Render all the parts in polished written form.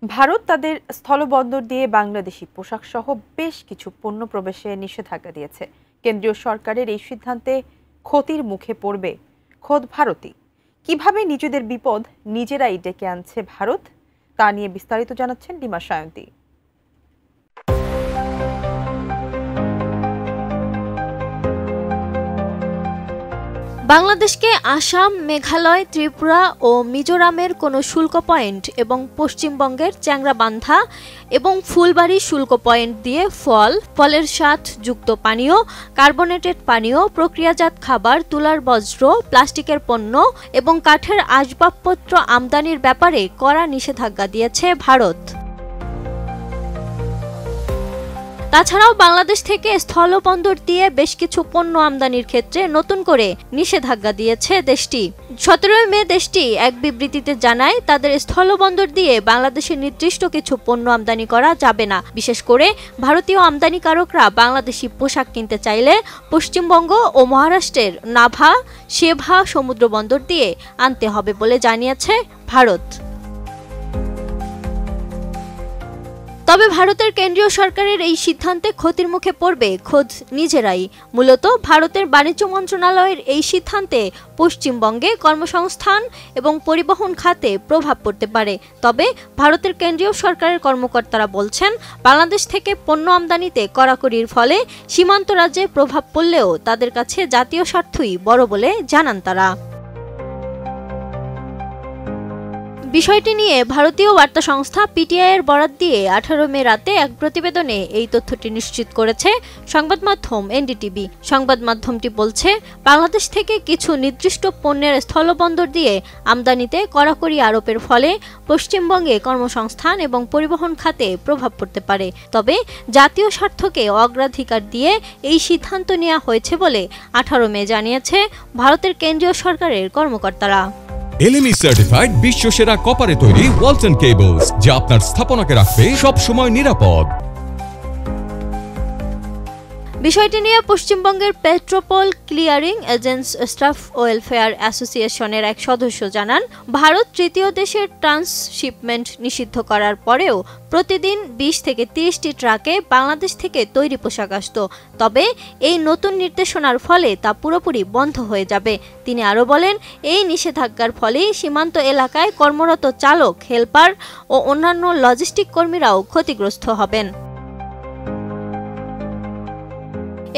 ভারত তাদের স্থলবন্দর দিয়ে বাংলাদেশি পোশাক সহ বেশ কিছু পণ্য প্রবেশে নিষেধাজ্ঞা দিয়েছে। কেন্দ্রীয় সরকারের এই সিদ্ধান্তে ক্ষতির মুখে পড়বে খোদ ভারতই। কিভাবে নিজেদের বিপদ নিজেরাই ডেকে আনছে ভারত, তা নিয়ে বিস্তারিত জানাচ্ছেন লিমা সায়ন্তী। বাংলাদেশকে আসাম, মেঘালয়, ত্রিপুরা ও মিজোরামের কোনো শুল্ক পয়েন্ট এবং পশ্চিমবঙ্গের চ্যাংরাবান্ধা এবং ফুলবাড়ি শুল্ক পয়েন্ট দিয়ে ফলের স্বাদ যুক্ত পানীয়, কার্বনেটেড পানীয়, প্রক্রিয়াজাত খাবার, তুলার বজ্র, প্লাস্টিকের পণ্য এবং কাঠের আসবাবপত্র আমদানির ব্যাপারে কড়া নিষেধাজ্ঞা দিয়েছে ভারত। তাছাড়াও বাংলাদেশ থেকে স্থলবন্দর দিয়ে বেশ কিছু পণ্য আমদানির ক্ষেত্রে নতুন করে নিষেধাজ্ঞা দিয়েছে দেশটি। 17 মে দেশটি এক বিবৃতিতে জানায়, তাদের স্থলবন্দর দিয়ে বাংলাদেশের নির্দিষ্ট কিছু পণ্য আমদানি করা যাবে না। বিশেষ করে ভারতীয় আমদানিকারকরা বাংলাদেশি পোশাক কিনতে চাইলে পশ্চিমবঙ্গ ও মহারাষ্ট্রের নাভা, শেভা সমুদ্র বন্দর দিয়ে আনতে হবে বলে জানিয়েছে ভারত। তবে ভারতের কেন্দ্রীয় সরকারের এই সিদ্ধান্তে ক্ষতির মুখে পড়বে খোদ নিজেরাই। মূলত ভারতের বাণিজ্য মন্ত্রণালয়ের এই সিদ্ধান্তে পশ্চিমবঙ্গে কর্মসংস্থান এবং পরিবহন খাতে প্রভাব পড়তে পারে। তবে ভারতের কেন্দ্রীয় সরকারের কর্মকর্তারা বলছেন, বাংলাদেশ থেকে পণ্য আমদানিতে কড়াকড়ির ফলে সীমান্ত রাজ্যে প্রভাব পড়লেও তাদের কাছে জাতীয় স্বার্থই বড় বলে জানান তারা। বিষয়টি নিয়ে ভারতীয় বার্তা সংস্থা পিটিআই-এর বরাত দিয়ে 18 মে রাতে এক প্রতিবেদনে এই তথ্যটি নিশ্চিত করেছে সংবাদ মাধ্যম এনডিটিভি। সংবাদ মাধ্যমটি বলছে, বাংলাদেশ থেকে কিছু নির্দিষ্ট পণ্যের স্থলবন্দর দিয়ে আমদানিতে কড়াকড়ি আরোপের ফলে পশ্চিমবঙ্গে কর্মসংস্থান এবং পরিবহন খাতে প্রভাব পড়তে পারে। তবে জাতীয় স্বার্থকে অগ্রাধিকার দিয়ে এই সিদ্ধান্ত নেওয়া হয়েছে বলে 18 মে জানিয়েছে ভারতের কেন্দ্রীয় সরকারের কর্মকর্তারা। LME সার্টিফাইড বিশ্বসেরা কপারে তৈরি ওয়ালটন কেবলস, যা আপনার স্থাপনাকে রাখবে সব সময় নিরাপদ। বিষয়টি নিয়ে পশ্চিমবঙ্গের Petrapole clearing agents staff welfare অ্যাসোসিয়েশনের এক সদস্য জানান, ভারত তৃতীয় দেশের ট্রান্সশিপমেন্ট নিষিদ্ধ করার পরেও প্রতিদিন 20 থেকে 30টি ট্রাকে বাংলাদেশ থেকে তৈরি পোশাক আসত। তবে এই নতুন নির্দেশনার ফলে তা পুরোপুরি বন্ধ হয়ে যাবে। তিনি আরও বলেন, এই নিষেধাজ্ঞার ফলে সীমান্ত এলাকায় কর্মরত চালক, হেলপার ও অন্যান্য লজিস্টিক কর্মীরাও ক্ষতিগ্রস্ত হবেন।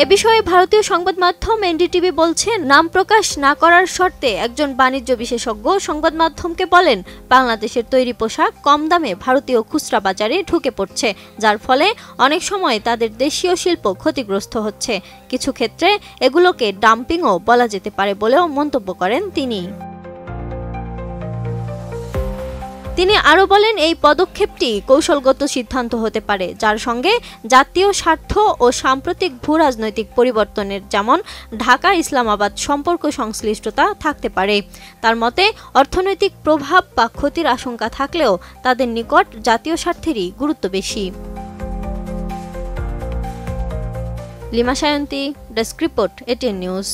এ বিষয়ে ভারতীয় সংবাদ মাধ্যম এনডিটিভি বলছে, নাম প্রকাশ না করার শর্তে একজন বাণিজ্য বিশেষজ্ঞ সংবাদ মাধ্যমকে বলেন, বাংলাদেশের তৈরি পোশাক কম দামে ভারতীয় খুচরা বাজারে ঢুকে পড়ছে, যার ফলে অনেক সময় তাদের দেশীয় শিল্প ক্ষতিগ্রস্ত হচ্ছে। কিছু ক্ষেত্রে এগুলোকে ডাম্পিংও বলা যেতে পারে বলেও মন্তব্য করেন তিনি। তিনি আরও বলেন, এই পদক্ষেপটি কৌশলগত সিদ্ধান্ত হতে পারে, যার সঙ্গে জাতীয় স্বার্থ ও সাম্প্রতিক ভূরাজনৈতিক পরিবর্তনের যেমন ঢাকা ইসলামাবাদ সম্পর্ক সংশ্লিষ্টতা থাকতে পারে। তার মতে, অর্থনৈতিক প্রভাব বা ক্ষতির আশঙ্কা থাকলেও তাদের নিকট জাতীয় স্বার্থেরই গুরুত্ব বেশি। Lima Sayanti, desk report, ATN news.